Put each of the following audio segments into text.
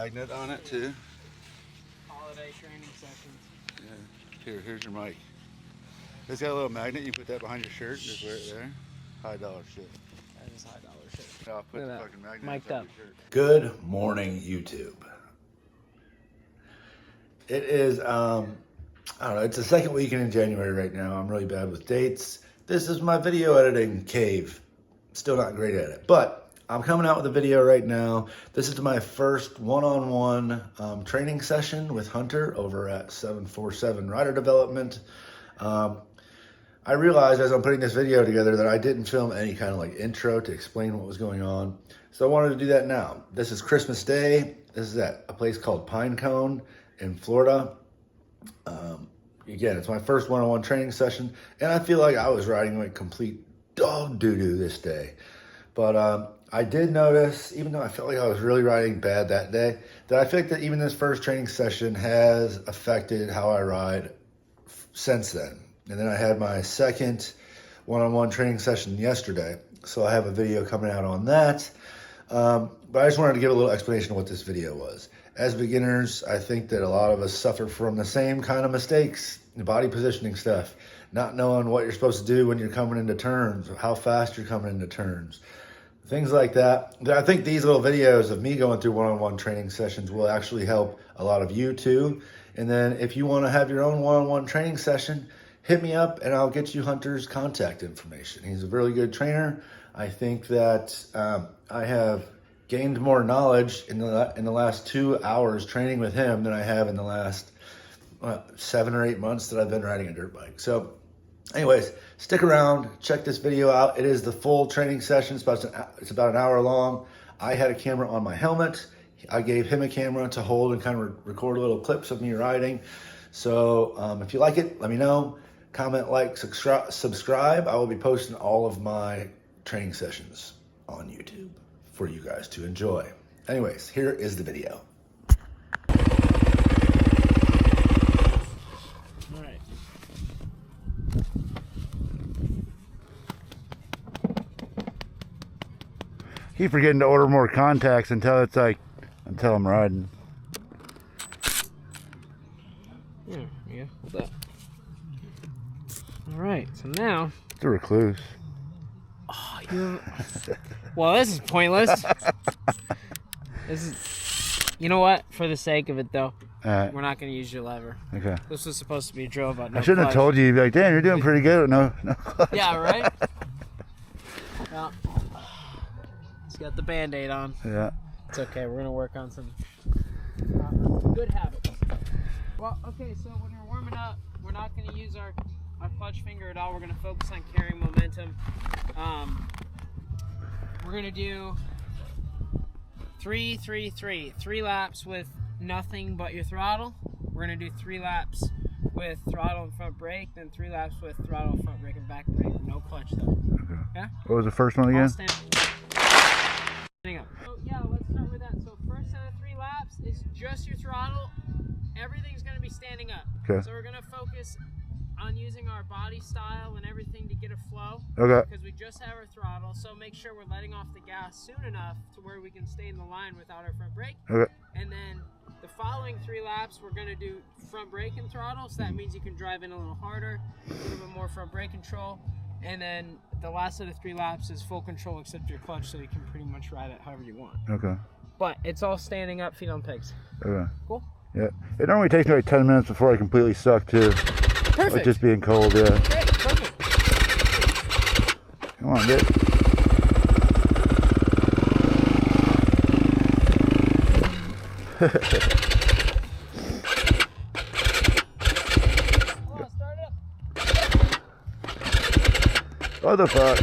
Magnet on it too. Holiday training sessions. Yeah. Here's your mic. It's got a little magnet. You put that behind your shirt. Just wear it there. $high shit. That is $high shit. Yeah, I'll put the fucking magnet Mic'd inside up. your shirt. Good morning, YouTube. It is, I don't know, it's the second weekend in January right now. I'm really bad with dates. This is my video editing cave. Still not great at it, but I'm coming out with a video right now. This is my first one-on-one training session with Hunter over at 747 Rider Development. I realized as I'm putting this video together that I didn't film any kind of like intro to explain what was going on. So I wanted to do that now. This is Christmas Day. This is at a place called Pinecone in Florida. Again, it's my first one-on-one training session, and I feel like I was riding like complete dog doo-doo this day. But I did notice, even though I felt like I was really riding bad that day, that I feel like that even this first training session has affected how I ride since then. And then I had my second one-on-one training session yesterday, so I have a video coming out on that. But I just wanted to give a little explanation of what this video was. As beginners, I think that a lot of us suffer from the same kind of mistakes, the body positioning stuff, not knowing what you're supposed to do when you're coming into turns, how fast you're coming into turns, things like that. I think these little videos of me going through one-on-one training sessions will actually help a lot of you too. And then if you want to have your own one-on-one training session, hit me up and I'll get you Hunter's contact information. He's a really good trainer. I think that I have gained more knowledge in the last 2 hours training with him than I have in the last 7 or 8 months that I've been riding a dirt bike. So anyways, stick around, check this video out. It is the full training session. It's about an hour long. I had a camera on my helmet. I gave him a camera to hold and kind of record little clips of me riding. So if you like it, let me know. Comment, like, subscribe. I will be posting all of my training sessions on YouTube for you guys to enjoy. Anyways, here is the video. All right. Keep forgetting to order more contacts until I'm riding. Yeah, hold up. All right, so now. It's a recluse. Oh, well, this is pointless. This is. You know what? For the sake of it, though, we're not going to use your lever. Okay. This was supposed to be a drill about no I shouldn't have told you. You'd be like, damn, you're doing pretty good. No clutch. Yeah, right? Well, it's got the Band-Aid on. Yeah. It's okay. We're going to work on some good habits. Well, okay, so when we're warming up, we're not going to use our clutch finger at all. We're going to focus on carrying momentum. We're going to do 3 laps with nothing but your throttle. We're going to do 3 laps with throttle and front brake, then 3 laps with throttle, front brake, and back brake. No clutch, though. Okay. Yeah? What was the first one again? Standing up. So, yeah, let's start with that. So, first set of 3 laps is just your throttle. Everything's going to be standing up. Okay. So, we're going to focus on using our body style and everything to get a flow. Okay. Because we just have our throttle, so make sure we're letting off the gas soon enough to where we can stay in the line without our front brake. Okay. And then the following 3 laps, we're going to do front brake and throttle, so that means you can drive in a little harder, a little bit more front brake control. And then the last set of 3 laps is full control except your clutch, so you can pretty much ride it however you want. Okay. But it's all standing up, feet on pegs. Okay. Cool? Yeah. It normally takes me like 10 minutes before I completely suck too. Perfect. Like just being cold, yeah. Great, perfect. Come on, dude. Come on, start it up. What the fuck?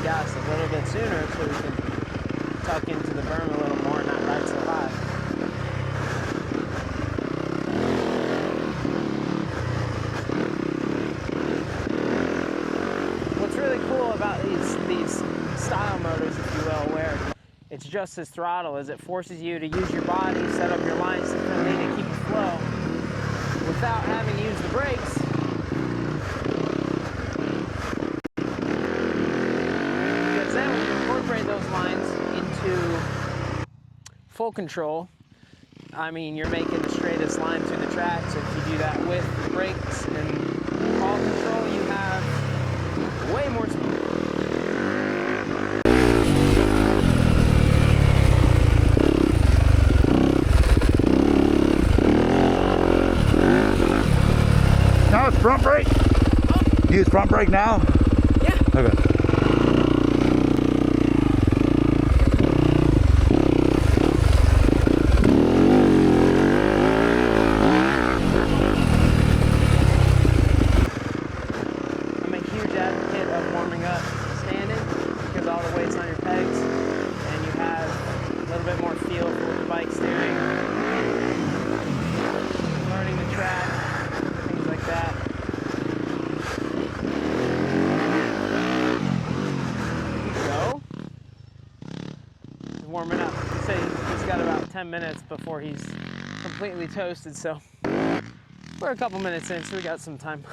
gas a little bit sooner so we can tuck into the berm a little more and not ride so high. What's really cool about these style motors, if you will, where it's just as throttle, is it forces you to use your body, set up your lines differently to keep the flow without having to use the brakes. Because then when you incorporate those lines into full control, I mean, you're making the straightest line through the track. So if you do that with brakes and all control, you have way more speed. Now it's front brake. Oh. You use front brake now? Yeah. Okay. I'm a huge advocate of warming up standing because all the weight's on your pegs and you have a little bit more feel for the bike steering, learning the track, things like that. There you go. He's warming up. He said he's got about 10 minutes before he's completely toasted, so we're a couple minutes in, so we got some time.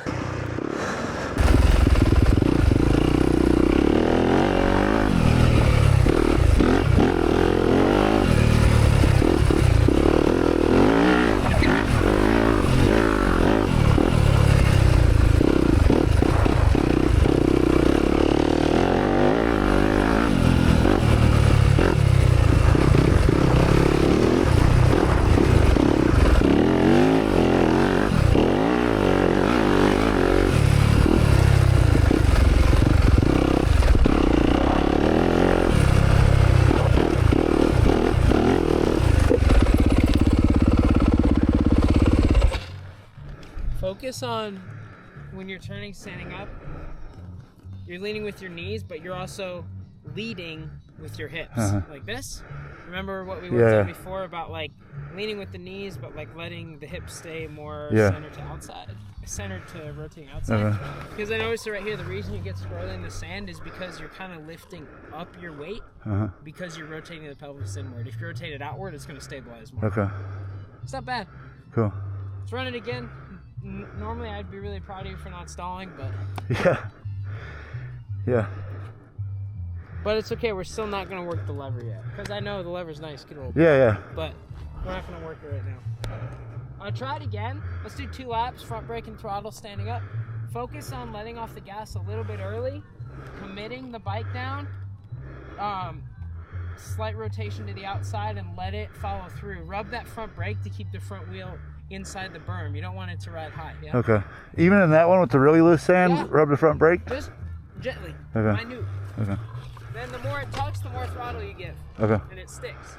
Focus on when you're turning standing up, you're leaning with your knees, but you're also leading with your hips, like this. Remember what we worked on before about like leaning with the knees, but like letting the hips stay more center to outside, center to rotating outside. Because I noticed right here, the reason you get squirrely in the sand is because you're kind of lifting up your weight because you're rotating the pelvis inward. If you rotate it outward, it's going to stabilize more. Okay. It's not bad. Cool. Let's run it again. Normally I'd be really proud of you for not stalling, but but it's okay. We're still not going to work the lever yet because I know the lever's nice, get a little bit, but we're not going to work it right now. Try it again. Let's do 2 laps, front brake and throttle standing up. Focus on letting off the gas a little bit early, committing the bike down, slight rotation to the outside, and let it follow through. Rub that front brake to keep the front wheel inside the berm. You don't want it to ride high. Yeah? Okay. Even in that one with the really loose sand, rub the front brake? Just gently. Okay. Minute. Okay. Then the more it tucks, the more throttle you give. Okay. And it sticks.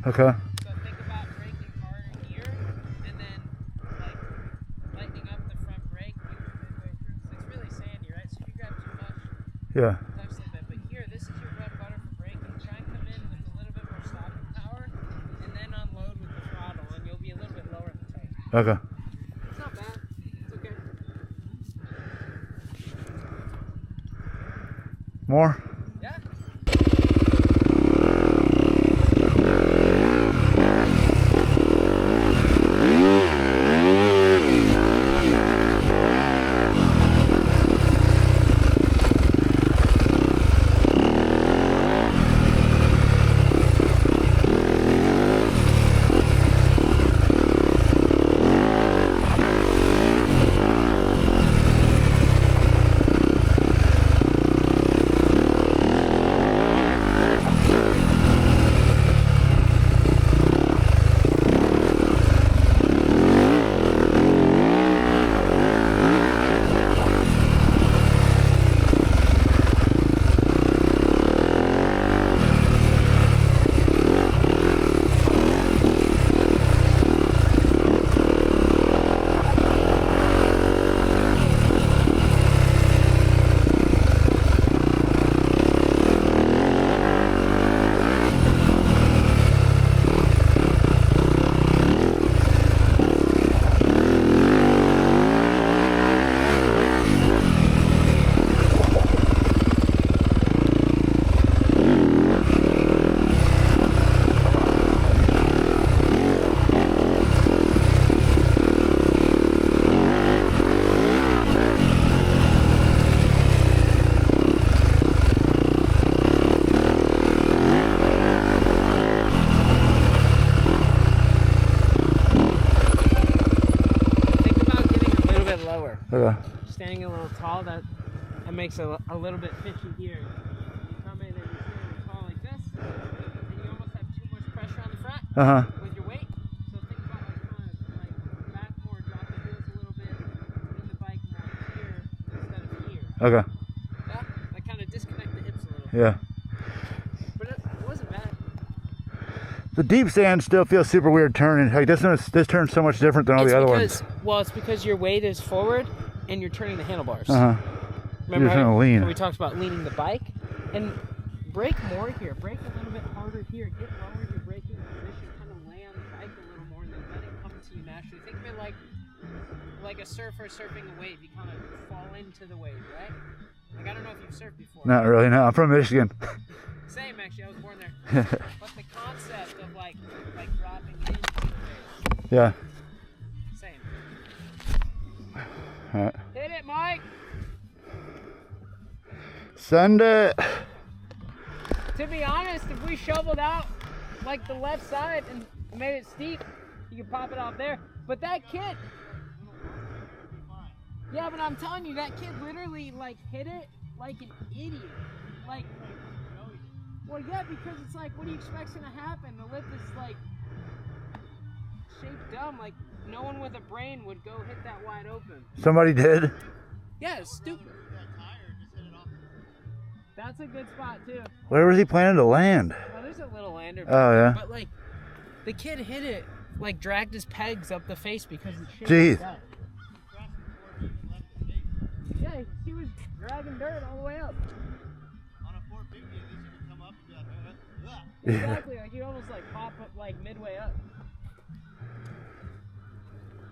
Okay. So think about braking harder here, and then like lightening up the front brake midway through. So it's really sandy, right? So if you grab too much, Yeah. it touches a little bit. But here, this is your bread and butter for braking. Try and come in with a little bit more stopping power, and then unload with the throttle, and you'll be a little bit lower in the tank. Okay. It's not bad. It's okay. More? Yeah. Okay. Standing a little tall, that makes a little bit fishy here. You come in and you stand tall like this, and you almost have too much pressure on the front with your weight. So think about like back more, drop the wheels a little bit, lean the bike more here instead of here. Okay. Yeah, like kind of disconnect the hips a little. Yeah. But it wasn't bad. The deep sand still feels super weird turning. Like this turns so much different than all the other ones. Well, it's because your weight is forward and you're turning the handlebars. You're Remember just gonna lean. how we talked about leaning the bike? And brake more here. Brake a little bit harder here. Get lower your braking position. Kind of lay on the bike a little more and then let it come to you naturally. Think of it like a surfer surfing a wave. You kind of fall into the wave, right? Like, I don't know if you've surfed before. Not really, no. I'm from Michigan. Same, actually. I was born there. But the concept of like dropping into the wave. Yeah. Same. All right. Hit it, Mike! Send it. To be honest, if we shoveled out like the left side and made it steep, you could pop it off there. But that kid, yeah, but I'm telling you, that kid literally like hit it like an idiot. Like, well, yeah, because it's like, what do you expect's gonna happen? The lip is like shaped dumb. Like, no one with a brain would go hit that wide open. Somebody did. Yeah, it's stupid. That's a good spot too. Where was he planning to land? Oh, there's a little lander. Oh, yeah. But like, the kid hit it, like dragged his pegs up the face because it's shaped Jeez. like that. Yeah, he was dragging dirt all the way up. On a 450, at least you can come up and be like, Exactly, like you almost like pop up like midway up.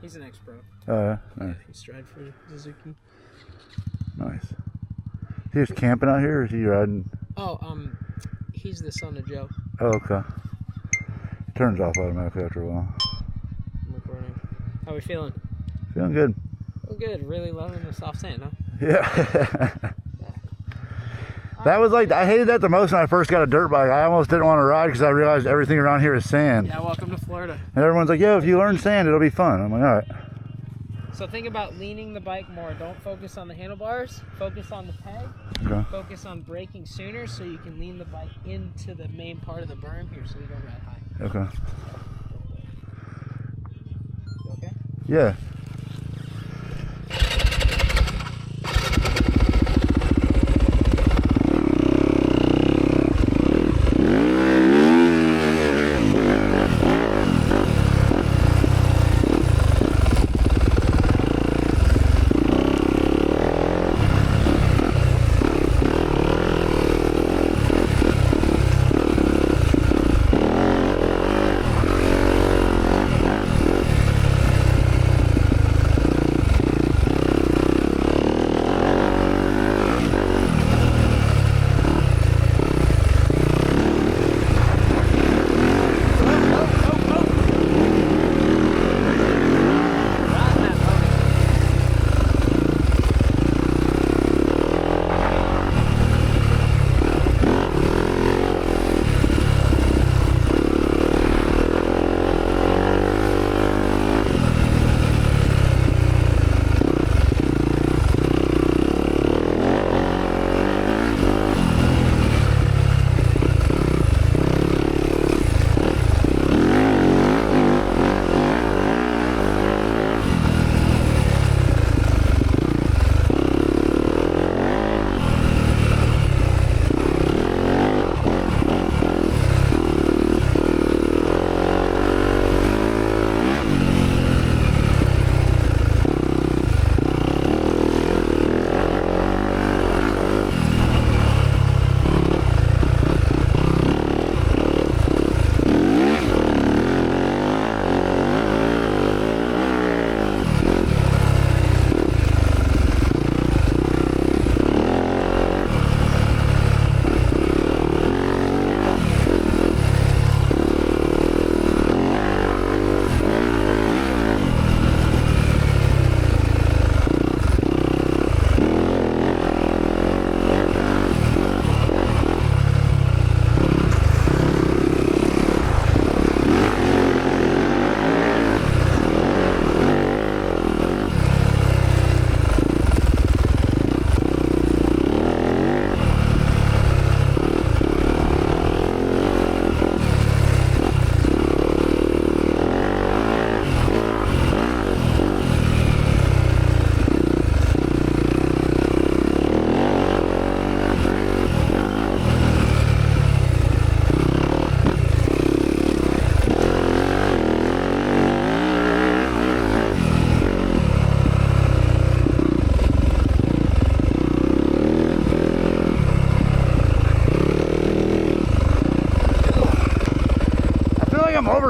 He's an ex-pro. Oh, yeah. Nice. He stride for Suzuki. Nice. Is he just camping out here or is he riding? Oh, he's the son of Joe. Oh, okay. It turns off automatically after a while. I'm recording. How we feeling? Feeling good. Oh, good. Really loving the soft sand, huh? Yeah. That was like, I hated that the most when I first got a dirt bike. I almost didn't want to ride because I realized everything around here is sand. Yeah, welcome to Florida. And everyone's like, yo, if you learn sand, it'll be fun. I'm like, all right. So think about leaning the bike more. Don't focus on the handlebars. Focus on the peg. Okay. Focus on braking sooner so you can lean the bike into the main part of the berm here so you don't ride high. Okay. You okay? Yeah.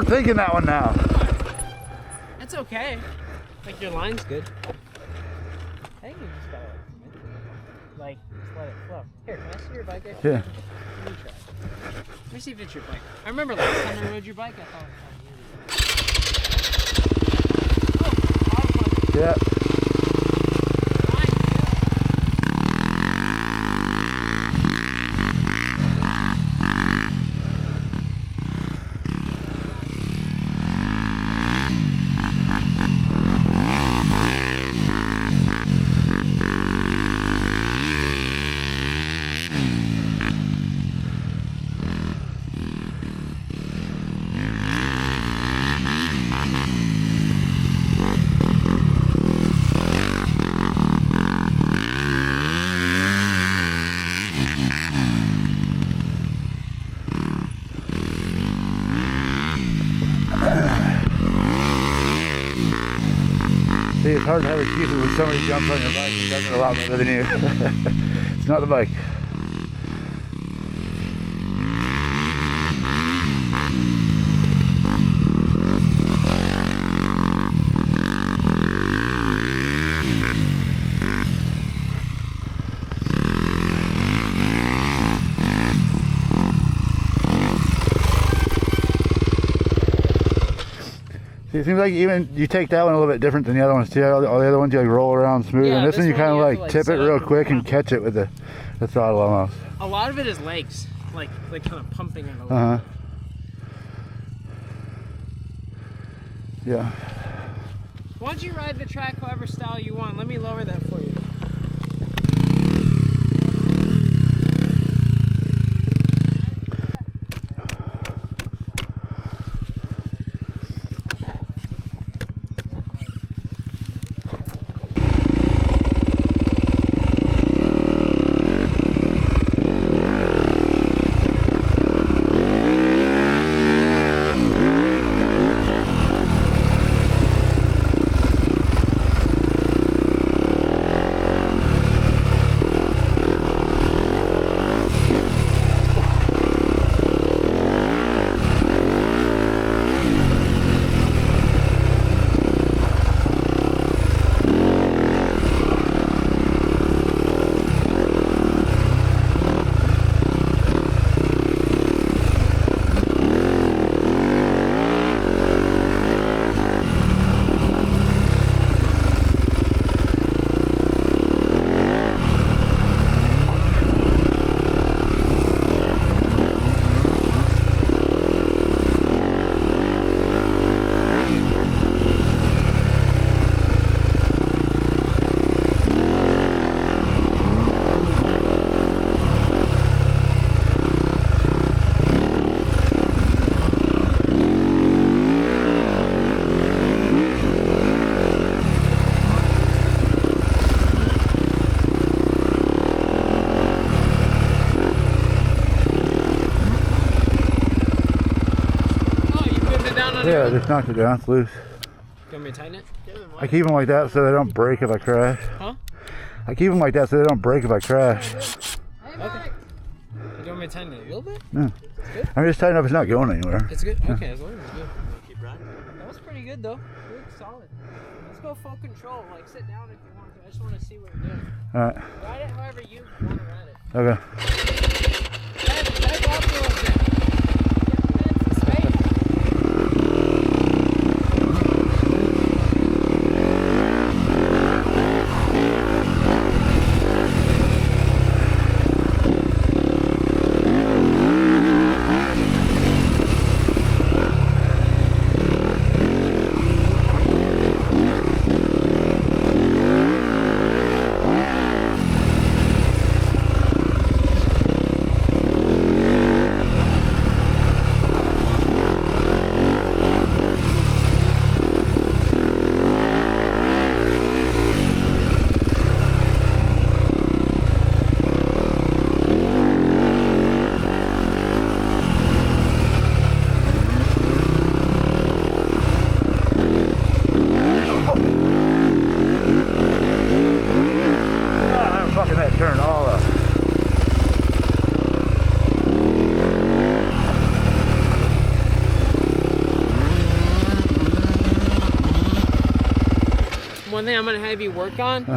thinking that one now. That's okay. Like your line's good. I think you just gotta like just let it flow. Here, can I see your bike? Yeah. Let me try. Let me see if it's your bike. I remember last time I rode your bike, I thought it was Yeah. See, it's hard to have excuses when somebody jumps on your bike and does it a lot better than you. It's not the bike. See, it seems like even you take that one a little bit different than the other ones too. All the other ones you like roll around smooth, Yeah, and this one you kind of have to, like tip it set real up quick and pump. catch it with the throttle almost. A lot of it is legs, like kind of pumping it a little bit. Yeah. Why don't you ride the track however style you want? Let me lower that for you. Yeah, I just knocked it down. It's loose. You want me to tighten it? I keep them like that so they don't break if I crash. Huh? I keep them like that so they don't break if I crash. Okay. You want me to tighten it a little bit? No. I'm just tight enough it's not going anywhere. It's good? Okay, as long as it's good. Keep riding. That was pretty good though. It looks solid. Let's go full control. Like sit down if you want to. I just want to see what you're doing. Alright. Ride it however you want to ride it. Okay. Back off a little bit. Get some space. I'm gonna have you work on. Do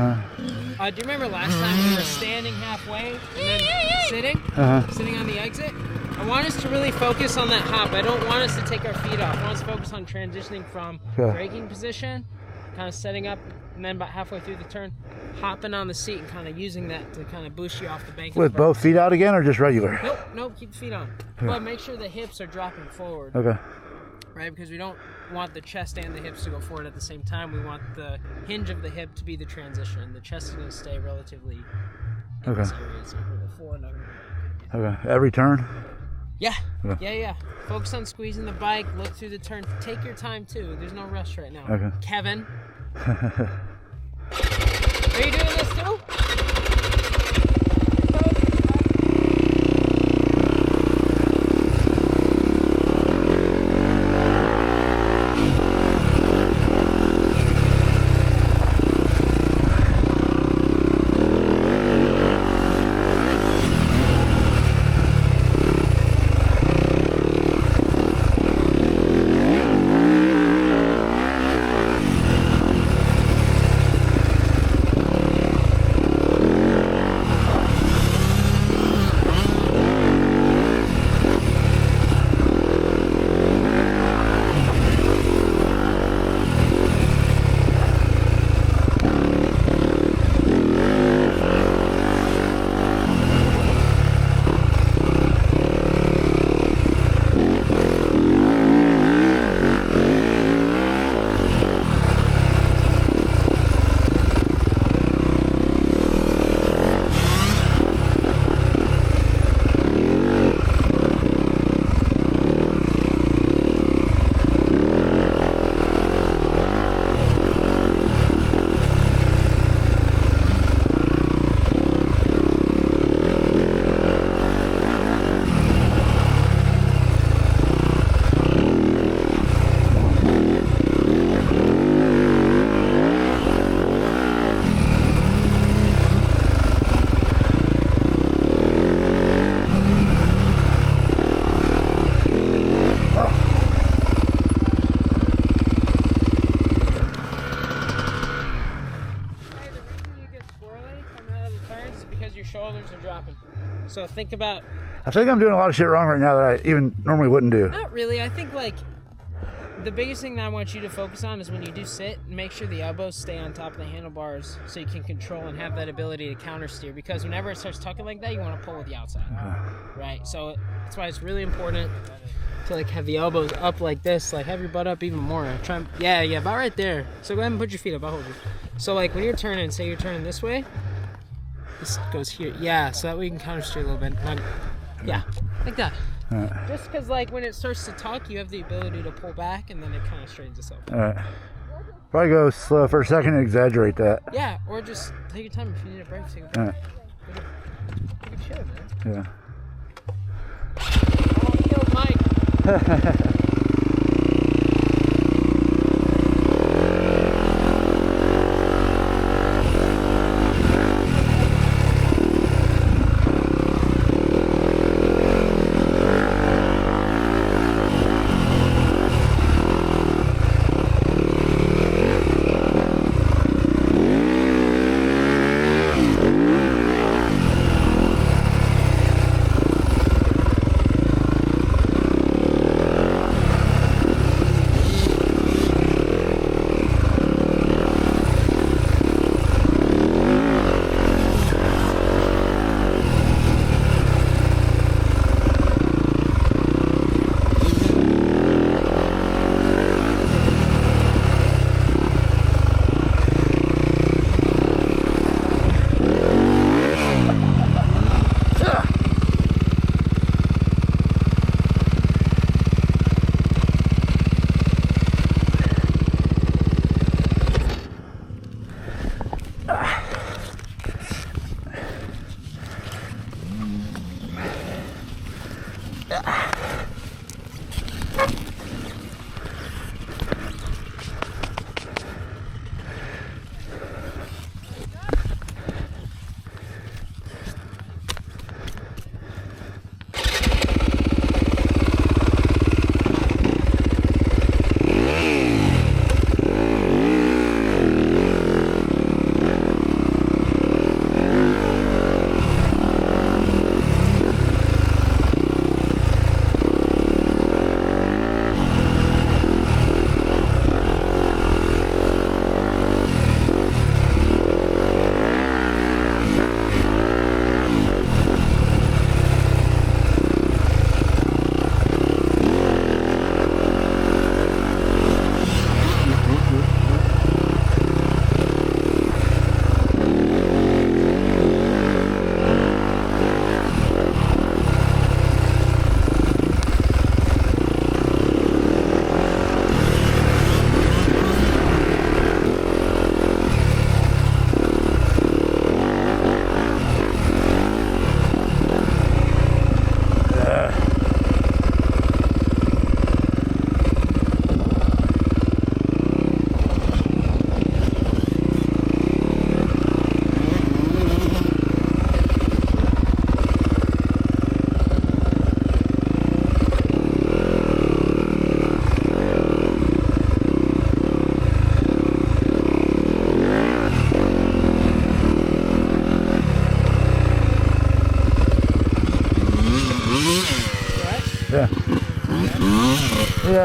you remember last time we were standing halfway and then sitting on the exit? I want us to really focus on that hop. I don't want us to take our feet off. I want us to focus on transitioning from braking position, kind of setting up, and then about halfway through the turn, hopping on the seat and kind of using that to kind of boost you off the bank. With both feet out again, or just regular? Nope, keep the feet on. But make sure the hips are dropping forward. Okay. Right, because we don't want the chest and the hips to go forward at the same time. We want the hinge of the hip to be the transition. The chest is going to stay relatively in this area. It's not going to go forward. Okay. Every turn? Yeah. Yeah. Focus on squeezing the bike. Look through the turn. Take your time, too. There's no rush right now. Okay. Kevin. Are you doing this, too? Shoulders are dropping. So think about. I think I'm doing a lot of shit wrong right now that I even normally wouldn't do. Not really. I think like the biggest thing that I want you to focus on is when you do sit, make sure the elbows stay on top of the handlebars so you can control and have that ability to counter steer. Because whenever it starts tucking like that, you want to pull with the outside, right? So that's why it's really important to like have the elbows up like this, like have your butt up even more. Try, yeah, about right there. So go ahead and put your feet up. I'll hold you. So like when you're turning, say you're turning this way. This goes here, yeah, so that way you can counter steer a little bit. Yeah, like that. Just because, like, when it starts to tuck, you have the ability to pull back, and then it kind of straightens itself. Probably go slow for a second and exaggerate that. Yeah, or just take your time if you need a break. Take a break. Take a chill, man. Yeah. Oh, killed Mike.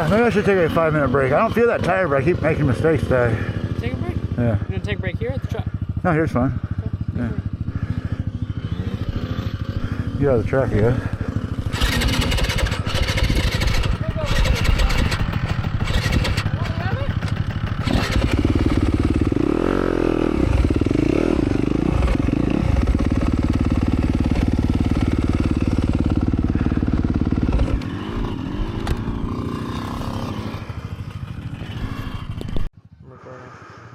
Yeah, maybe I should take a 5-minute break. I don't feel that tired, but I keep making mistakes today. Take a break. Yeah. You gonna take a break here at the truck? No, here's fine. Okay. Yeah. Get out of the truck, yeah.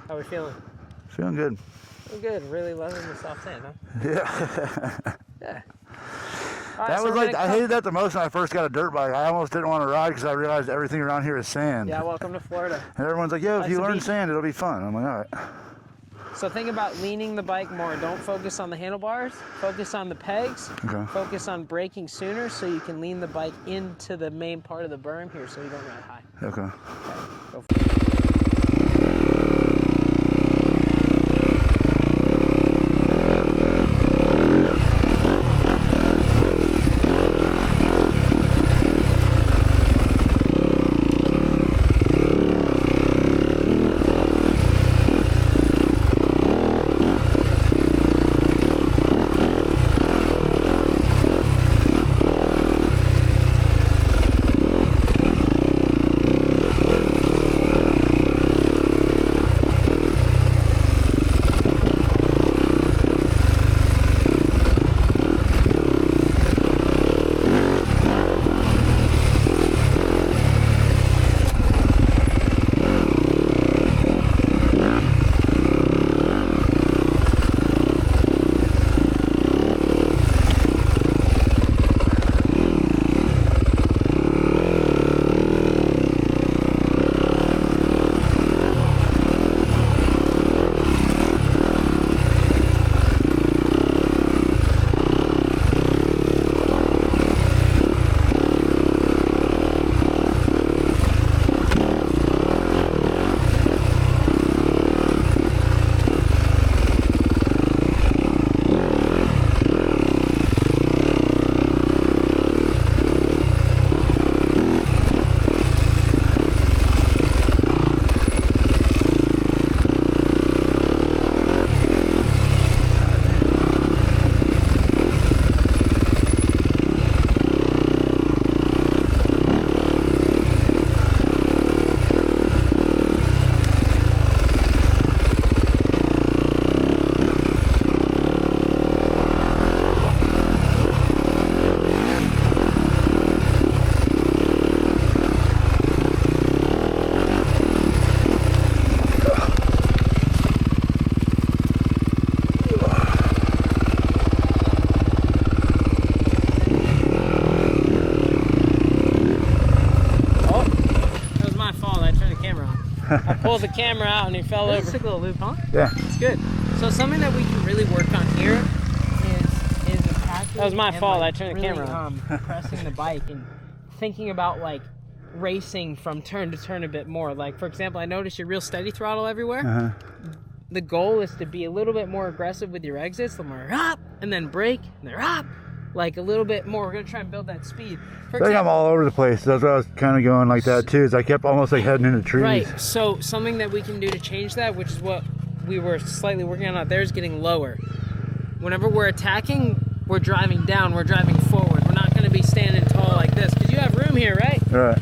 How we feeling? Feeling good. Feeling good. Really loving the soft sand, huh? Yeah. Yeah. That was like, I hated that the most when I first got a dirt bike. I almost didn't want to ride because I realized everything around here is sand. Yeah, welcome to Florida. And everyone's like, yo, if Nice you to learn meet you. sand, it'll be fun. I'm like, all right. So think about leaning the bike more. Don't focus on the handlebars. Focus on the pegs. Okay. Focus on braking sooner so you can lean the bike into the main part of the berm here so you don't ride high. Okay. Go for it. I pulled the camera out and he fell over. Took a little loop, huh? Yeah. It's good. So something that we can really work on here is attacking. That was my fault. Like, I turned the camera on. Pressing the bike and thinking about like racing from turn to turn a bit more. Like for example, I noticed you're real steady throttle everywhere. The goal is to be a little bit more aggressive with your exits. The more up and then brake and they're up. Like a little bit more. We're gonna try and build that speed. I think I'm all over the place. That's why I was kind of going like that too. Is I kept almost like heading into trees. Right. So something that we can do to change that, which is what we were slightly working on out there, is getting lower. Whenever we're attacking, we're driving down. We're driving forward. We're not gonna be standing tall like this because you have room here, right? Right.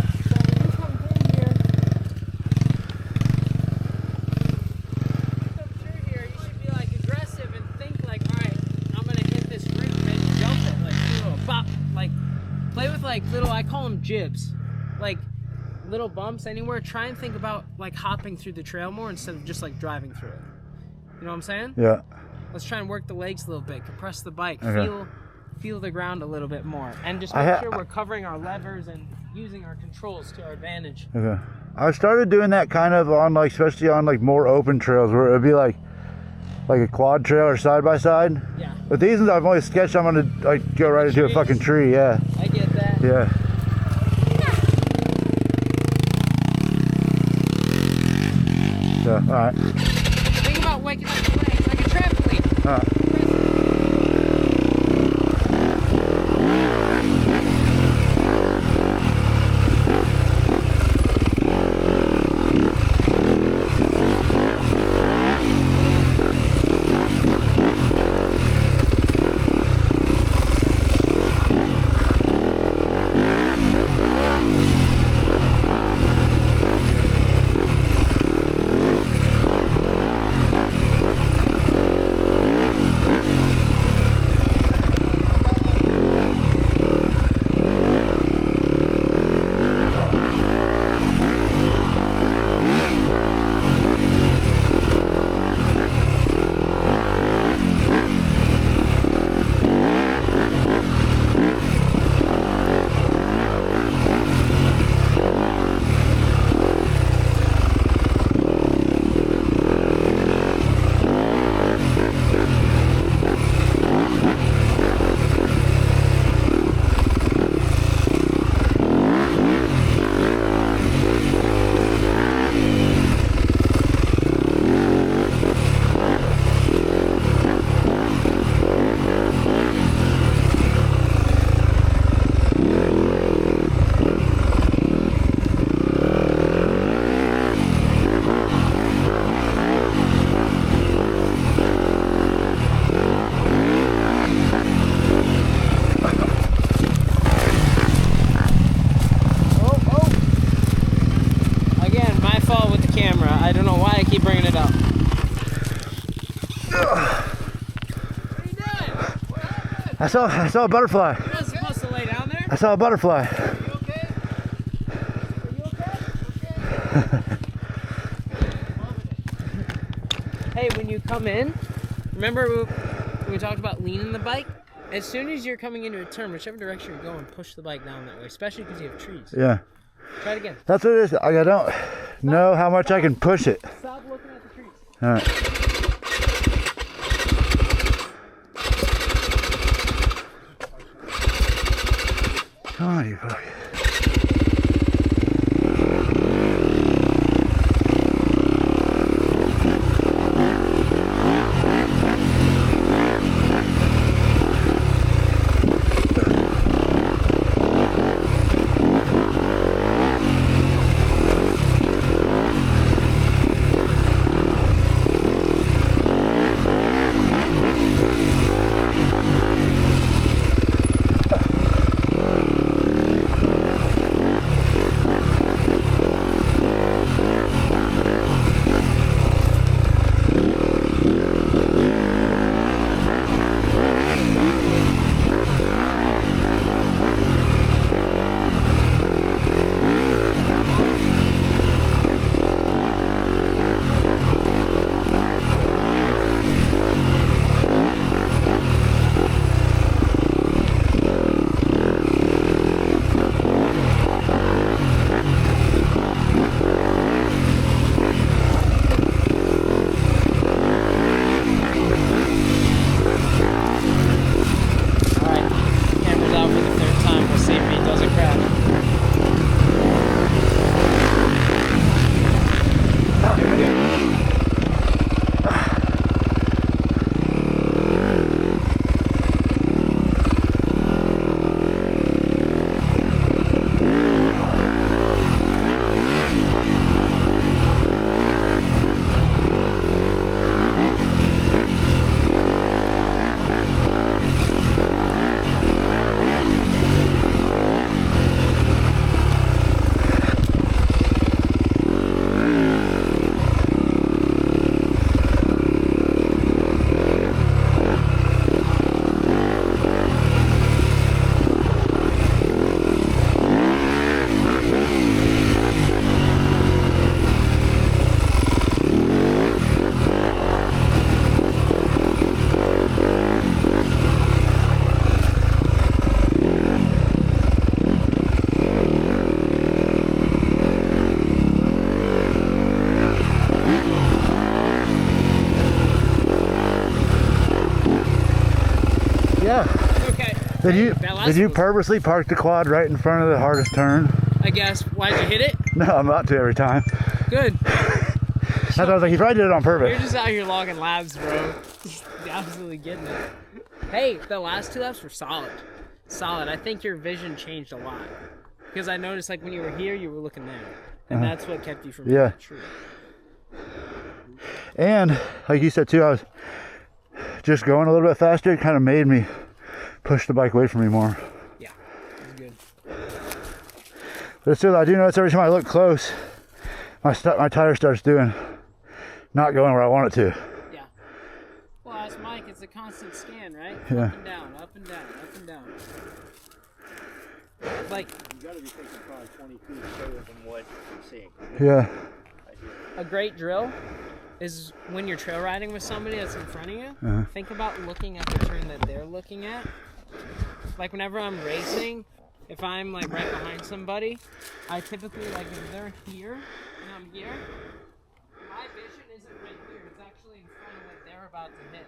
Like little, I call them jibs, like little bumps anywhere. Try and think about like hopping through the trail more instead of just like driving through it. You know what I'm saying? Yeah. Let's try and work the legs a little bit, compress the bike, Okay. feel the ground a little bit more, and just make sure we're covering our levers and using our controls to our advantage. Okay. I started doing that kind of on like, especially on like more open trails where it'd be like a quad trail or side by side. Yeah. But these ones I've always sketched, I'm gonna like go right into a fucking tree. Yeah. I get that. Yeah. So, all right. Think about waking up the legs like a trampoline. All right. I saw a butterfly. You're not supposed to lay down there. I saw a butterfly. Are you okay? Are you okay? Hey, when you come in, remember when we talked about leaning the bike? As soon as you're coming into a turn, whichever direction you're going, push the bike down that way, especially because you have trees. Yeah. Try it again. That's what it is. I don't know how much I can push it. Stop looking at the trees. All right. Come on, you fuck. Yeah. Okay. Did you purposely park the quad right in front of the hardest turn? I guess. Why'd you hit it? No, I'm about to every time. Good. That's why I was like, he probably did it on purpose. You're just out here logging laps, bro. Just absolutely getting it. Hey, the last 2 laps were solid. Solid. I think your vision changed a lot. Because I noticed, like, when you were here, you were looking there. And that's what kept you from hitting the tree. And, like you said, too, I was just going a little bit faster. It kind of made me push the bike away from me more. Yeah, it's good. But still, I do notice every time I look close, my tire starts not going where I want it to. Yeah. Well, as Mike, it's a constant scan, right? Yeah. Up and down, up and down, up and down. Like, You gotta be thinking probably 20 feet further than what you're seeing. Yeah. a great drill is when you're trail riding with somebody that's in front of you, think about looking at the turn that they're looking at. Like whenever I'm racing, if I'm like right behind somebody, I typically, like if they're here and I'm here, my vision isn't right here, it's actually in front of what they're about to hit.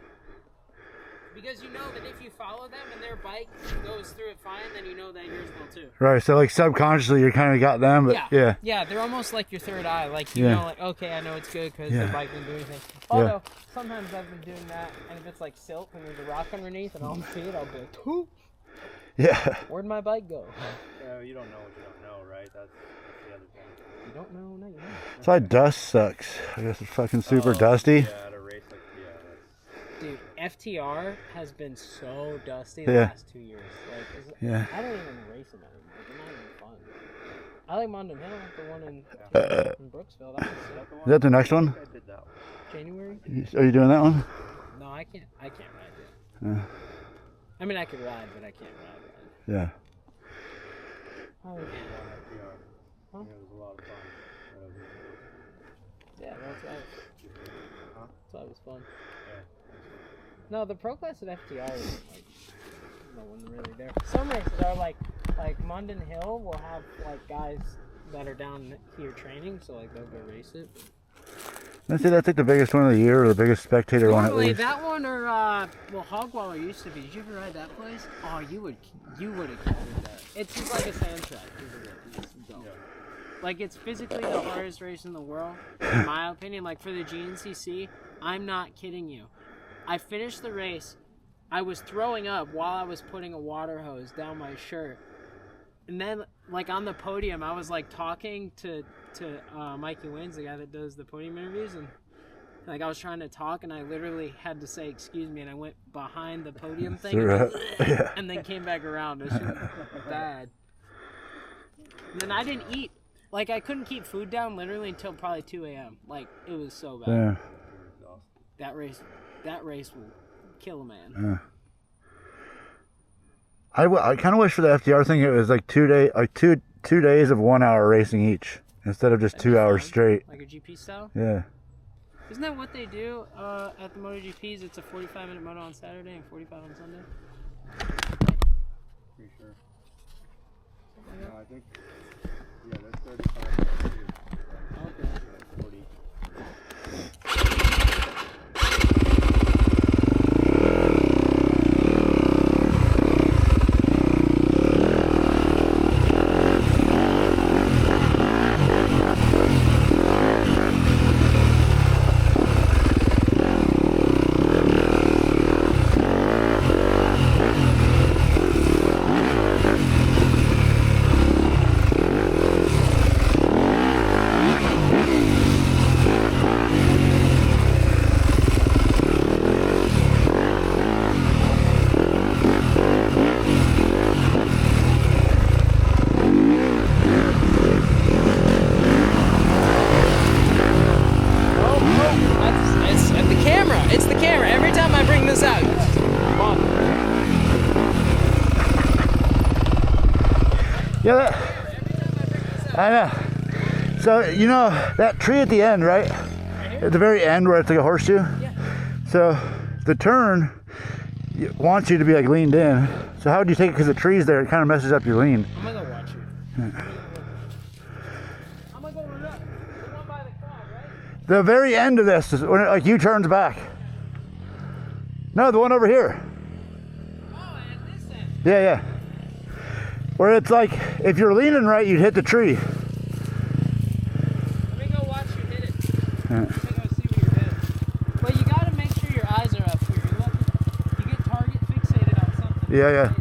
Because you know that if you follow them and their bike goes through it fine, then you know that yours will too. Right, so like subconsciously you're kind of got them, but yeah. Yeah, they're almost like your third eye. Like, you know, like, okay, I know it's good because the bike didn't do anything. Although, sometimes I've been doing that, and if it's like silt and there's a rock underneath and I'll see it, I'll be like, whoop. Yeah. Where'd my bike go? You don't know what you don't know, right? That's the other thing. You don't know, no, you know. That's why dust sucks. I guess it's fucking super dusty. Yeah, to race like, Dude, FTR has been so dusty the last 2 years. Like, I don't even race them anymore. They're not even fun. I like Mountain Hill, the one in Brooksville. That was Is that the next one? I did that one. January. Are you doing that one? No, I can't ride it. I mean, I could ride, but I can't ride. Yeah. Oh, Yeah, Huh? it was a lot of fun. yeah, that's why. Huh? That's why it was fun. Yeah. No, the pro class at FTR is like no one really there. Some races are like Munden Hill will have like guys that are down here training, so like they'll go race it. Let's say that's like the biggest one of the year, or the biggest spectator one at Normally least. that one or well, Hogwaller used to be. Did you ever ride that place? Oh, you would have carried that. It's just like a sand track. Like it's physically the hardest race in the world, in my opinion. Like for the GNCC, I'm not kidding you. I finished the race. I was throwing up while I was putting a water hose down my shirt. And then, like, on the podium, I was, like, talking to Mikey Waynes, the guy that does the podium interviews, and, like, I was trying to talk, and I literally had to say, excuse me, and I went behind the podium thing, and then came back around. It was just bad. And then I didn't eat. Like, I couldn't keep food down literally until probably 2 a.m. Like, it was so bad. Yeah. That race will kill a man. Yeah. I kind of wish for the FDR thing it was like 2 days of 1 hour racing each instead of just That'd 2 be hours fun. straight. Like a GP style? Yeah. Isn't that what they do at the MotoGPs? It's a 45-minute moto on Saturday and 45 on Sunday? Pretty sure. Something like No, I think, yeah, that's 35. Okay. 40. It's the camera. Every time I bring this out, it's fun. Yeah, I know. So, you know that tree at the end, right? At the very end where it's like a horseshoe? Yeah. So, the turn wants you to be like leaned in. So how would you take it? Because the tree's there, it kind of messes up your lean. I'm gonna go watch you. I'm gonna go run up. The one by the quad, right? The very end of this is when it like U-turns back. No, the one over here. Oh, and this end. Yeah, yeah. Where it's like, if you're leaning right, you'd hit the tree. Let me go watch you hit it. Yeah. Let me go see where you're hitting. But you gotta make sure your eyes are up here. You get target fixated on something. Yeah, yeah.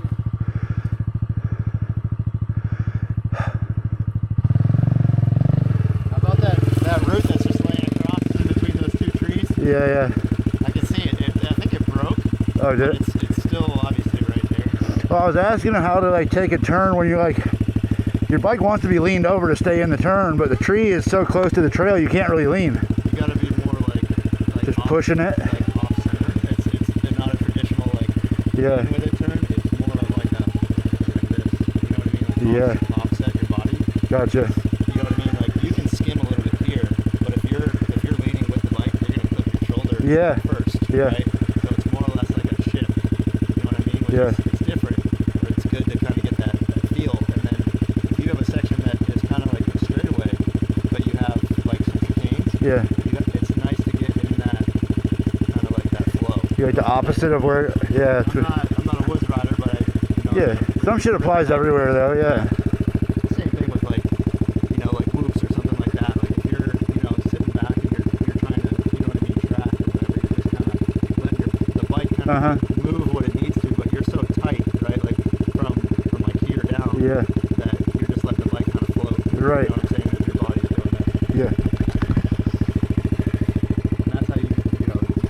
How about that root that's just laying across in between those two trees? Yeah, yeah. I can see it. I think it broke. Oh, did But it? it's still obviously right there. Well, I was asking him how to like take a turn when you're like, your bike wants to be leaned over to stay in the turn, but the tree is so close to the trail you can't really lean. You gotta be more like Just off, pushing it. like off center. It's not a traditional like Yeah. with it turn. It's more of like this. You know what I mean? Like Yeah. offset your body. Gotcha. You know what I mean? Like you can skim a little bit here, but if you're leaning with the bike, you're gonna flip your shoulder Yeah. first. Yeah. Right? So it's more or less like a shift. You know what I mean? Like Yeah. it's different, but it's good to kind of get that feel. And then if you have a section that is kind of like a straightaway, but you have like some chicanes, Yeah. it's nice to get in that kind of like that flow. You're like the opposite of where, yeah. I'm not a woods rider, but Yeah. Some shit applies everywhere though, yeah. Same thing with like, like whoops or something like that. Like if you're, sitting back and you're trying to, track or whatever, you're just kind of letting the bike kind of move what it needs to, but you're so tight, right? Like from like here down, Yeah. that you're just letting the bike kind of float. Right. You know what I'm saying? As your body's doing that. Yeah. And that's how you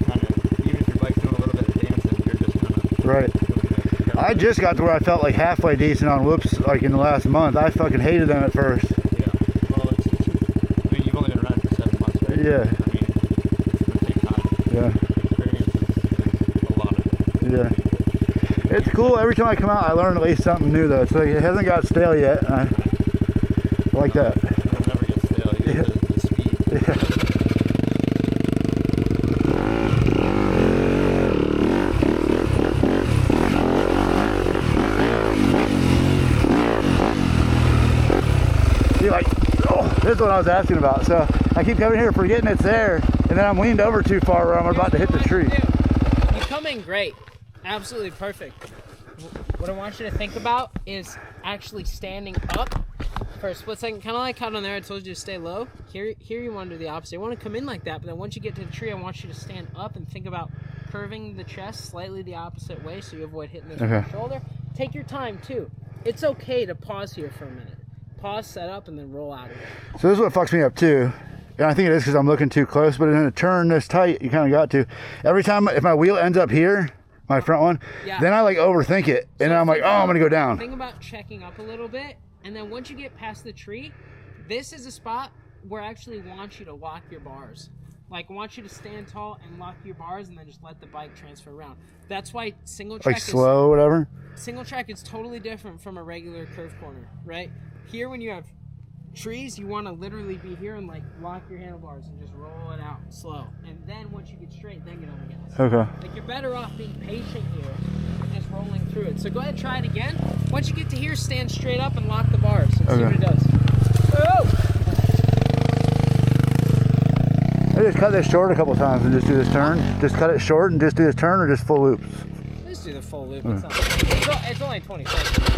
kind of, even if your bike's doing a little bit of dancing, you're just kind of Right. doing it. I just got to where I felt like halfway decent on whoops like in the last month. I fucking hated them at first. Yeah. Well, you've only been riding for 7 months, right? Yeah. I mean, it's going to take time. Yeah. Experience is a lot of it. Yeah. It's cool. Every time I come out, I learn at least something new, though. It's like it hasn't got stale yet. I like that. It'll never get stale. You get the speed. Yeah. See, like, oh, this is what I was asking about. So I keep coming here forgetting it's there, and then I'm leaned over too far where I'm about to hit the tree. You come in great. Absolutely perfect. What I want you to think about is actually standing up for a split second, kind of like how down there I told you to stay low. Here you want to do the opposite. You want to come in like that, but then once you get to the tree, I want you to stand up and think about curving the chest slightly the opposite way so you avoid hitting this with your shoulder. Take your time too. It's okay to pause here for a minute. Pause, set up, and then roll out of it. So this is what fucks me up too. And I think it is because I'm looking too close, but in a turn this tight, you kind of got to. Every time, if my wheel ends up here, my front one, then I like overthink it. And then I'm like, oh, I'm going to go down. Think about checking up a little bit. And then once you get past the tree, this is a spot where I actually want you to lock your bars. Like, I want you to stand tall and lock your bars and then just let the bike transfer around. That's why single track like slow, whatever. Single track is totally different from a regular curve corner, right? Here, when you have trees, you want to literally be here and like lock your handlebars and just roll it out slow. And then once you get straight, then get on the gas. Okay. Like, you're better off being patient here and just rolling through it. So go ahead, try it again. Once you get to here, stand straight up and lock the bars and see what it does. Oh! I just cut this short a couple times and just do this turn. Just cut it short and just do this turn, or just full loops. Just do the full loop. It's only 20 seconds.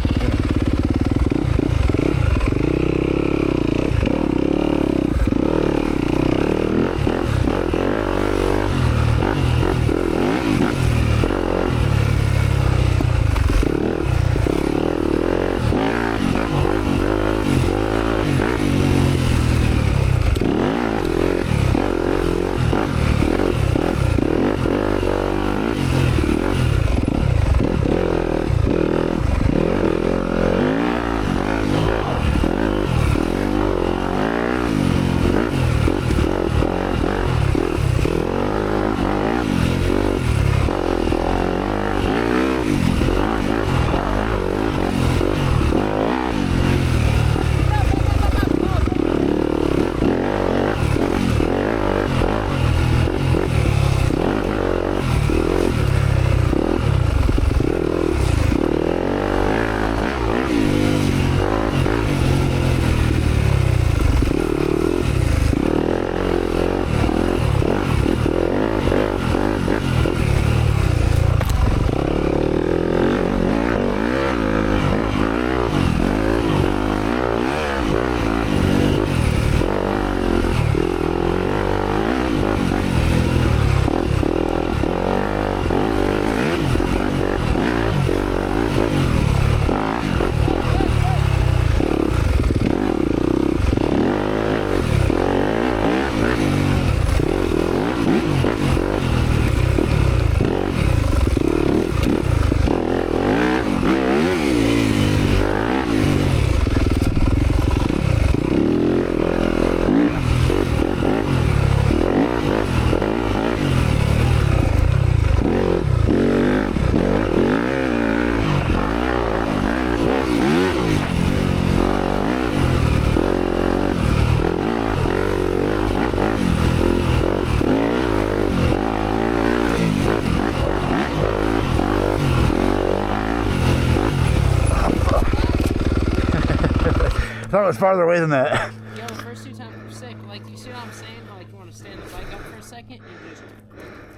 I thought it was farther away than that. Yo, the first two times were sick. Like, you see what I'm saying? How, like, you want to stand the bike up for a second and just...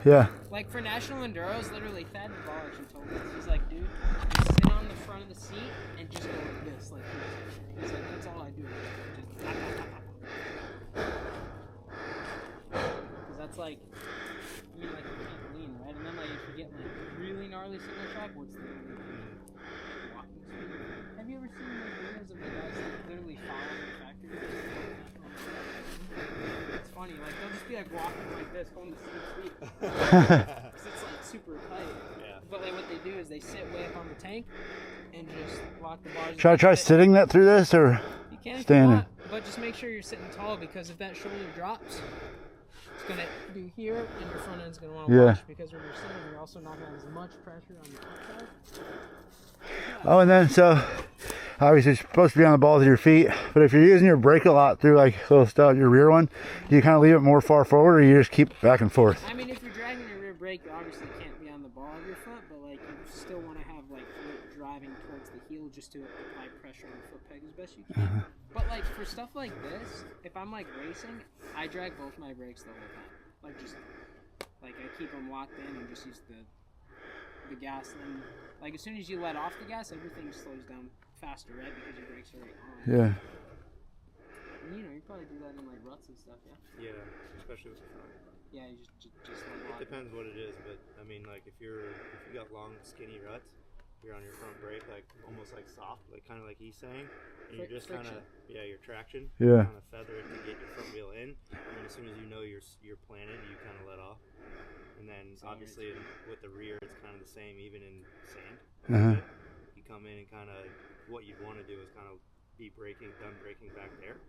Yeah. Like, for National Enduros, literally, Thad Navarro actually told me this. He's like, dude, just sit on the front of the seat and just go like this. Like, he's like, that's all I do. Just tap, tap, tap, tap. Because that's like, you mean, like, you can't lean, right? And then, like, if you get, like, really gnarly single track, what's the walking speed? Have you ever seen the videos of the guys that literally follow the factory? It's funny, like, they'll just be, like, walking like this, going the same speed. Because it's, like, super tight. Yeah. But, like, what they do is they sit way up on the tank and just lock the bars. Try sitting that through this, or you can standing? but just make sure you're sitting tall, because if that shoulder drops, it's going to do here, and your front end's going to want to Yeah. wash, because when you're sitting, you're also not going to have as much pressure on your outside. Oh, and then so obviously it's supposed to be on the balls of your feet, but if you're using your brake a lot through like little stuff, your rear one, do you kind of leave it more far forward, or you just keep back and forth? I mean, if you're dragging your rear brake, you obviously can't be on the ball of your foot, but like you still want to have like foot driving towards the heel just to apply pressure on the foot peg as best you can. But like for stuff like this, if I'm like racing, I drag both my brakes the whole time. Like just like I keep them locked in and just use the gas. And like as soon as you let off the gas, everything slows down faster, right? Because your brakes are right on. Yeah. And, you know, you probably do that in like ruts and stuff, yeah. Yeah, especially with the front. Yeah, you just like It lock depends what it is, but I mean, like if you got long, skinny ruts, you're on your front brake, like almost like soft, like kind of like he's saying, and you're just kind of your traction. Yeah. Kind of feather it to get your front wheel in, and then as soon as you know you're planted, you kind of let off, and then obviously with the rear, it's kind of the same, even in sand. You come in and kind of what you'd want to do is kind of be done braking back there.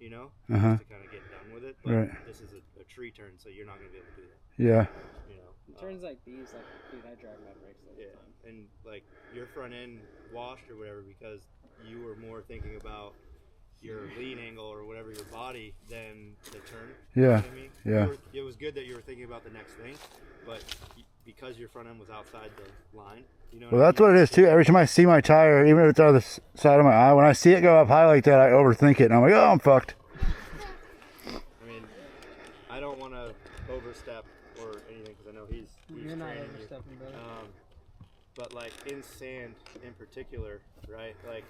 You know, just to kind of get done with it. But this is a tree turn, so you're not going to be able to do that. Yeah. You know, in turns like these, like, dude, I drag my brakes all the time. And like your front end washed or whatever because you were more thinking about your lean angle or whatever your body than the turn. Yeah. You know what I mean? Yeah. It was good that you were thinking about the next thing, but because your front end was outside the line, you know. Well, that's what it is too. Every time I see my tire, even if it's out of the side of my eye, when I see it go up high like that, I overthink it, and I'm like, oh, I'm fucked. I mean, I don't want to overstep or anything because I know he's You're not training you. overstepping, brother. But like in sand in particular, right? Like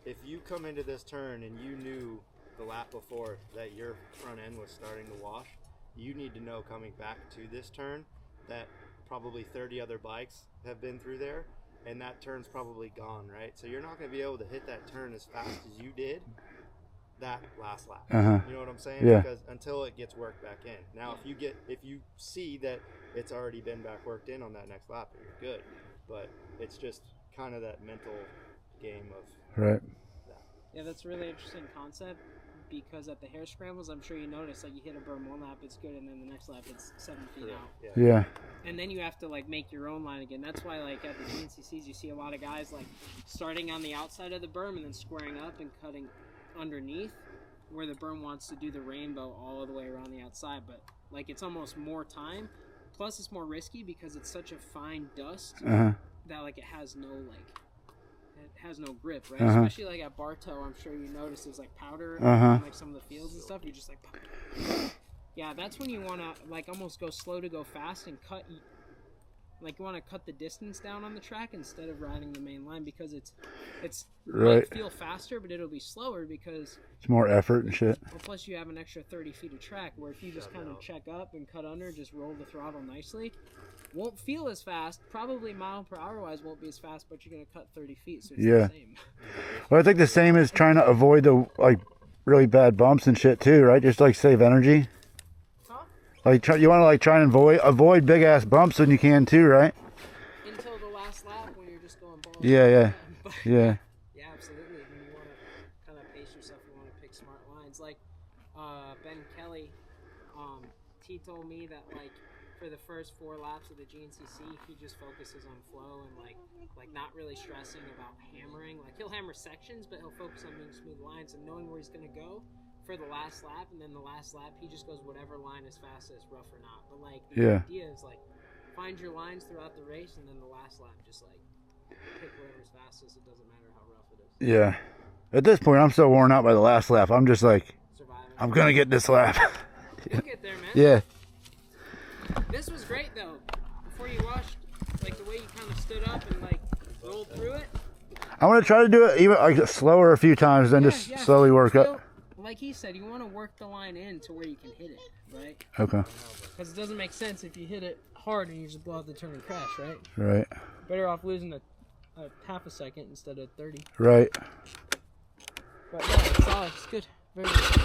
if you come into this turn and you knew the lap before that your front end was starting to wash, you need to know coming back to this turn that probably 30 other bikes have been through there and that turn's probably gone, right? So you're not going to be able to hit that turn as fast as you did that last lap. You know what I'm saying? Yeah. Because until it gets worked back in. Now if you see that it's already been back worked in on that next lap, you're good. But it's just kind of that mental game of Right. Yeah, that's a really interesting concept because at the hair scrambles, I'm sure you notice, like you hit a berm one lap, it's good, and then the next lap, it's 7 feet out. Yeah. And then you have to like make your own line again. That's why like at the GNCCs, you see a lot of guys like starting on the outside of the berm and then squaring up and cutting underneath where the berm wants to do the rainbow all the way around the outside. But like it's almost more time. Plus, it's more risky because it's such a fine dust that like it has no grip, right? Especially like at Bartow, I'm sure you notice there's like powder on like some of the fields and stuff. You're just like, yeah, that's when you want to like almost go slow to go fast and cut. Like you want to cut the distance down on the track instead of riding the main line because it's might feel faster, but it'll be slower because it's more effort and shit. Well, plus you have an extra 30 feet of track where if you just kind of check up and cut under, just roll the throttle nicely, won't feel as fast. Probably mile per hour wise won't be as fast, but you're gonna cut 30 feet, so it's the same. Well, I think the same is trying to avoid the like really bad bumps and shit too, right? Just like save energy. Like you want to like try and avoid big ass bumps when you can too, right? Until the last lap when you're just going balls. Yeah. Yeah, absolutely. When you want to kind of pace yourself, you want to pick smart lines. Like Ben Kelly, he told me that like for the first 4 laps of the GNCC, he just focuses on flow and like not really stressing about hammering. Like he'll hammer sections, but he'll focus on being smooth lines and knowing where he's gonna go for the last lap, and then the last lap he just goes whatever line is fastest, rough or not. But like the idea is like find your lines throughout the race, and then the last lap just like pick whatever's fastest. It doesn't matter how rough it is. Yeah. At this point, I'm so worn out by the last lap. I'm just like, Surviving. I'm gonna get this lap. You'll get there, man. Yeah. This was great though. Before you washed, like the way you kind of stood up and like rolled through it. I'm gonna try to do it even like slower a few times, then just slowly work up. Like he said, you want to work the line in to where you can hit it, right? Okay. Because it doesn't make sense if you hit it hard and you just blow out the turn and crash, right? Right. Better off losing a half a second instead of 30. Right. But yeah, it's solid. It's good. Very good.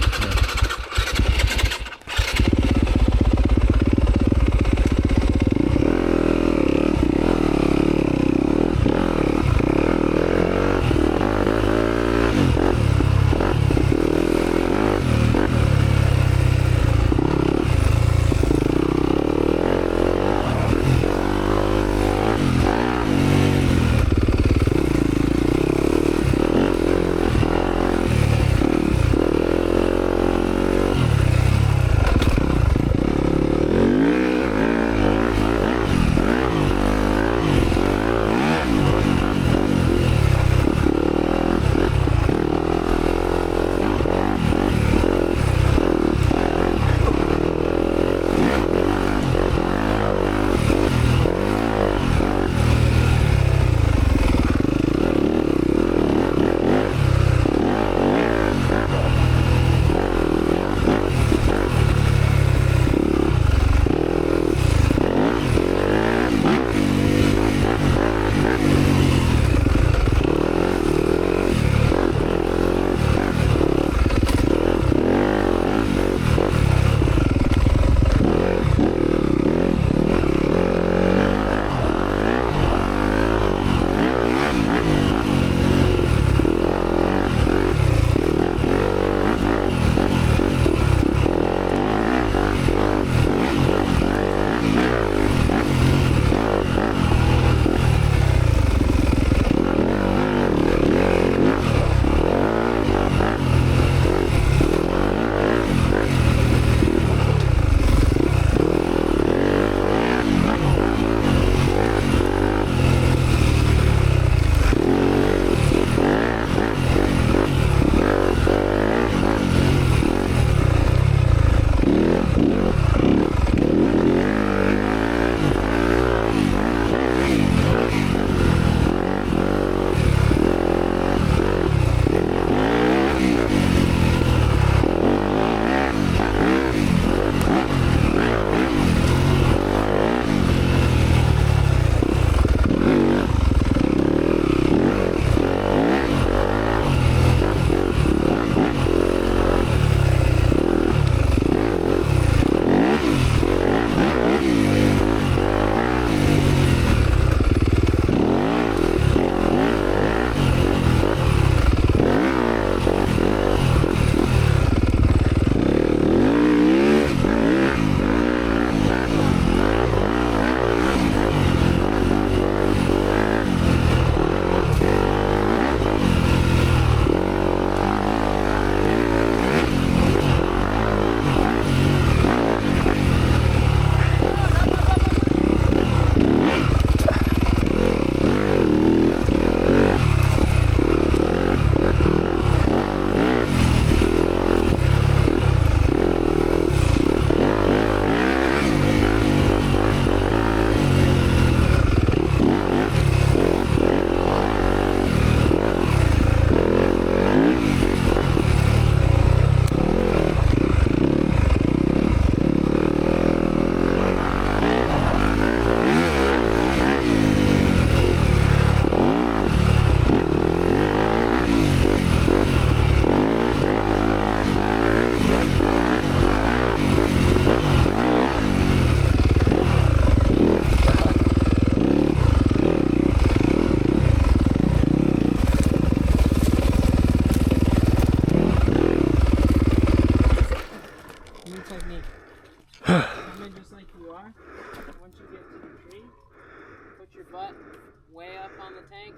the tank,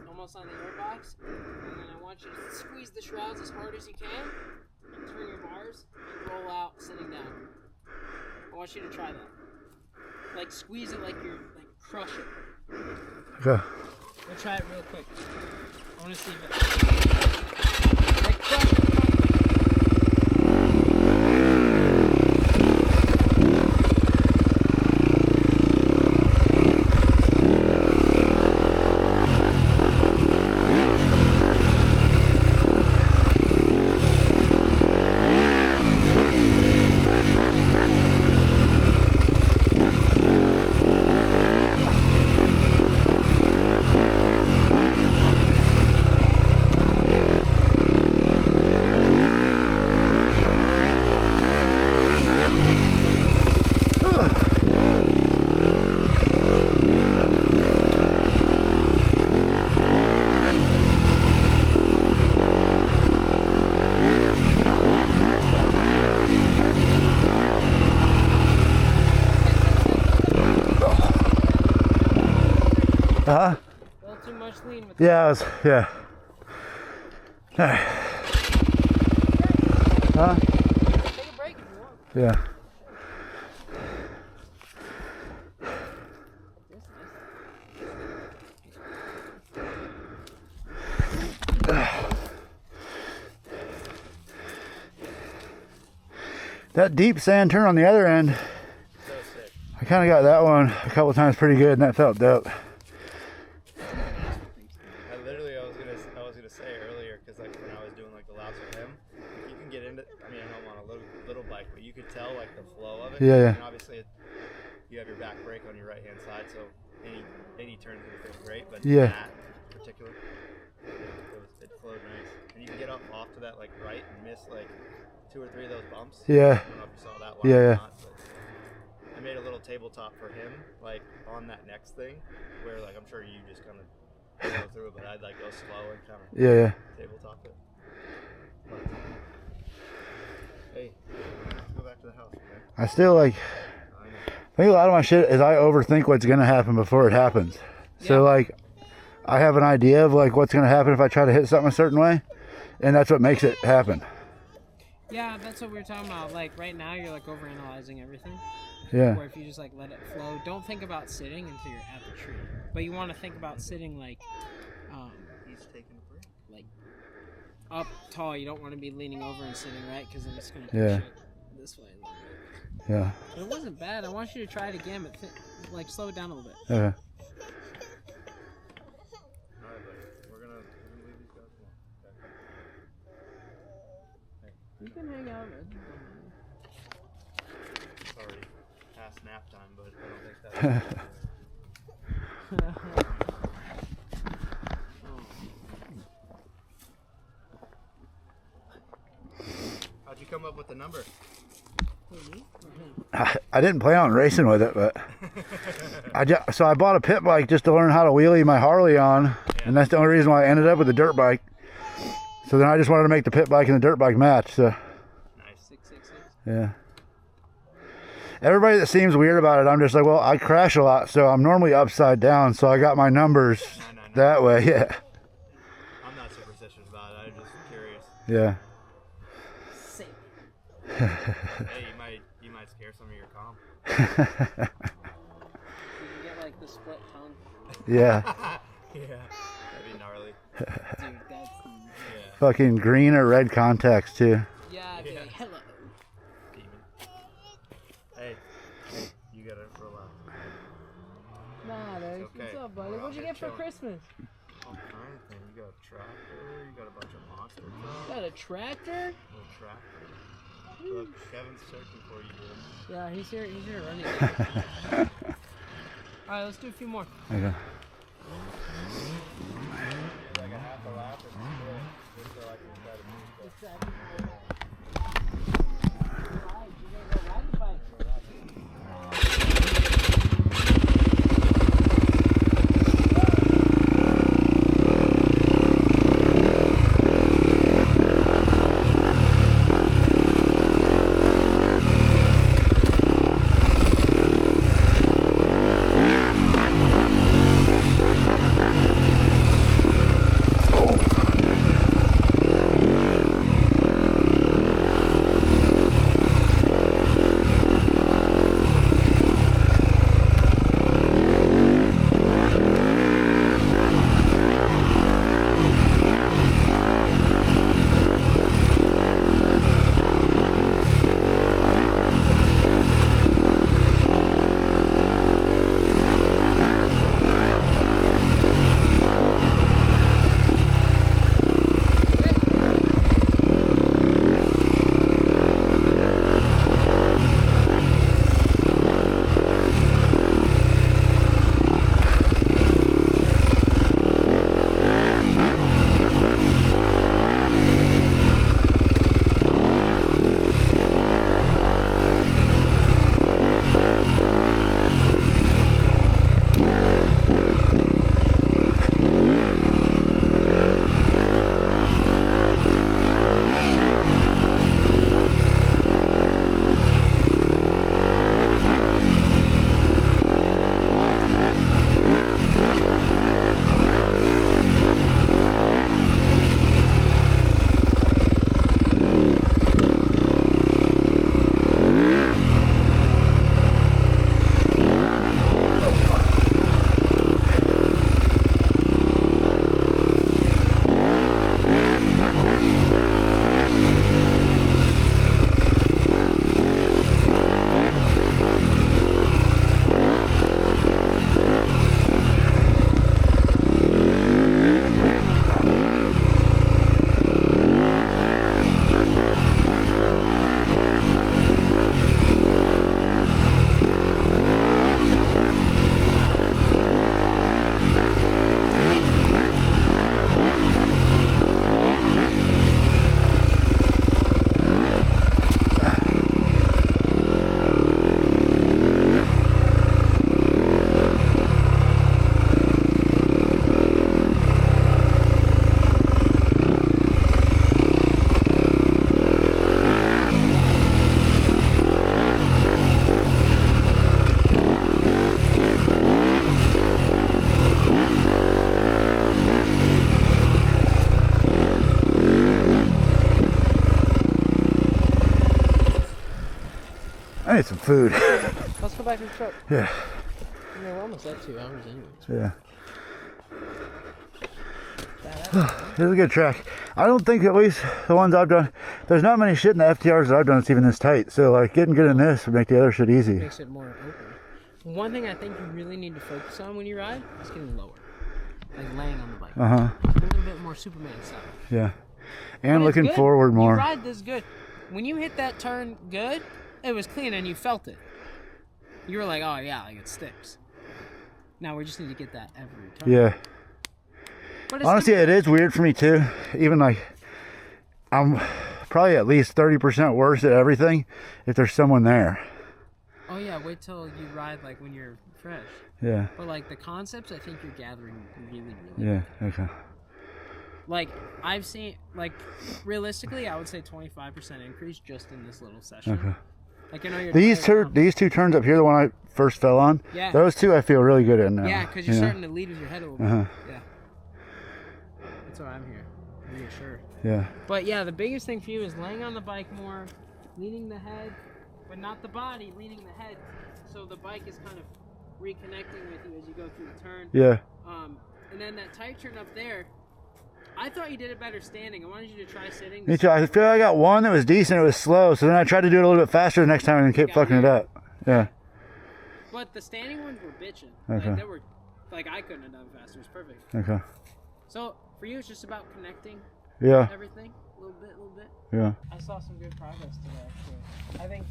almost on the airbox, and then I want you to squeeze the shrouds as hard as you can, and turn your bars, and roll out sitting down. I want you to try that. Like squeeze it like you're like crush it. Okay. We'll try it real quick. I want to see if it like crush it. Uh-huh. A little too much lean with Yeah, yeah. All right. Huh? Take a break if you want. Yeah. That deep sand turn on the other end, So sick. I kind of got that one a couple times pretty good, and that felt dope. I was gonna say earlier, because like when I was doing like the laps with him, you can get into. I mean, I don't want a little bike, but you could tell like the flow of it. Yeah, yeah. And obviously, you have your back brake on your right hand side, so any turns would feel great. But Yeah. that in particular, it flowed nice, and you can get up off to that like right and miss like 2 or 3 of those bumps. Yeah. I don't know if you saw that one. Yeah, or yeah. not, but I made a little tabletop for him, like on that next thing, where like I'm sure you just kind of go through it, but I'd like go slow and kind of Yeah. tabletop it. But, hey, let's go back to the house, okay? I still like, I know. I think a lot of my shit is I overthink what's gonna happen before it happens. So Yeah. like, I have an idea of like what's gonna happen if I try to hit something a certain way, and that's what makes it happen. Yeah, that's what we were talking about. Like right now, you're like overanalyzing everything. Yeah. Where if you just like let it flow, don't think about sitting until you're at the tree. But you want to think about sitting like, He's taking a break. like up tall. You don't want to be leaning over and sitting right, because then it's gonna push Yeah. it this way a little bit. Yeah. But it wasn't bad. I want you to try it again, but like slow it down a little bit. Yeah. Alright, buddy. We're gonna leave these guys alone. Okay. You can hang out. It's already past nap time, but I don't think that's How'd you come up with the number? I didn't plan on racing with it, but so I bought a pit bike just to learn how to wheelie my Harley on, and that's the only reason why I ended up with the dirt bike. So then I just wanted to make the pit bike and the dirt bike match. So Nice. 666. yeah. Everybody that seems weird about it, I'm just like, well, I crash a lot, so I'm normally upside down, so I got my numbers that way. Yeah. I'm not superstitious about it. I'm just curious. Yeah. Safe. Hey, you might scare some of your comp. You can get like the split tongue. Yeah. Yeah. That'd be gnarly. Dude, that's Yeah. Fucking green or red contacts too. yeah. I'd be Yeah. like, hello. Demon. Hey, you gotta relax. Nah, dude. okay. What's up, buddy? We're What'd you out get for here Christmas? All kinds of things. You got a tractor. You got a bunch of monster trucks. Got a tractor? Little tractor. Look, Kevin's searching for you, dude. Yeah, he's here running. Alright, let's do a few more. Okay. Like a half a lap or something. Just so I can try to move stuff. Alright, you gotta go ride the bike. need some food. Let's go back to the truck. Yeah. I mean, we're almost at 2 hours anyways. Yeah. This is a good track. I don't think, at least the ones I've done, there's not many shit in the FTRs that I've done that's even this tight. So like getting good in this would make the other shit easy. Makes it more open. One thing I think you really need to focus on when you ride is getting lower. Like laying on the bike. A little bit more Superman style. Yeah. And But it's looking good. forward more. You ride this good. When you hit that turn good, it was clean and you felt it. You were like, oh yeah, like it sticks. Now we just need to get that every turn. Yeah. But it's Honestly, it is weird for me too. Even like, I'm probably at least 30% worse at everything if there's someone there. Oh yeah, wait till you ride like when you're fresh. Yeah. But like the concepts, I think you're gathering really. Yeah. Okay. Like I've seen, like realistically, I would say 25% increase just in this little session. Okay. Like I know you're These two turns up here, the one I first fell on. Yeah. Those two I feel really good in now. Yeah, because you're starting to lead with your head a little bit. Yeah. That's why I'm here. Reassured. Yeah. But yeah, the biggest thing for you is laying on the bike more, leaning the head, but not the body, leaning the head, so the bike is kind of reconnecting with you as you go through the turn. Yeah. And then that tight turn up there, I thought you did it better standing. I wanted you to try sitting. Me too. I feel like I got one that was decent. It was slow, so then I tried to do it a little bit faster the next time and kept fucking it up. Yeah. But the standing ones were bitching. Okay. Like they were, like I couldn't have done faster. It's perfect. Okay. So for you, it's just about connecting. Yeah. Everything, a little bit. Yeah. I saw some good progress today. Actually. I think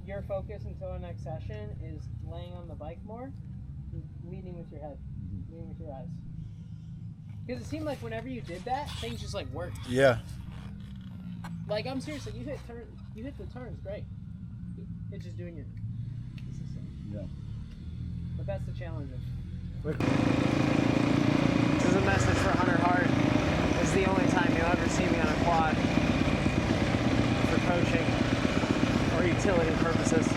your focus until our next session is laying on the bike more, leading with your head, leading with your eyes. Because it seemed like whenever you did that, things just like worked. Yeah. Like I'm serious, like you hit the turns great. It's just doing your Yeah. But that's the challenge of. This is a message for Hunter Hart. This is the only time you'll ever see me on a quad for coaching or utility purposes.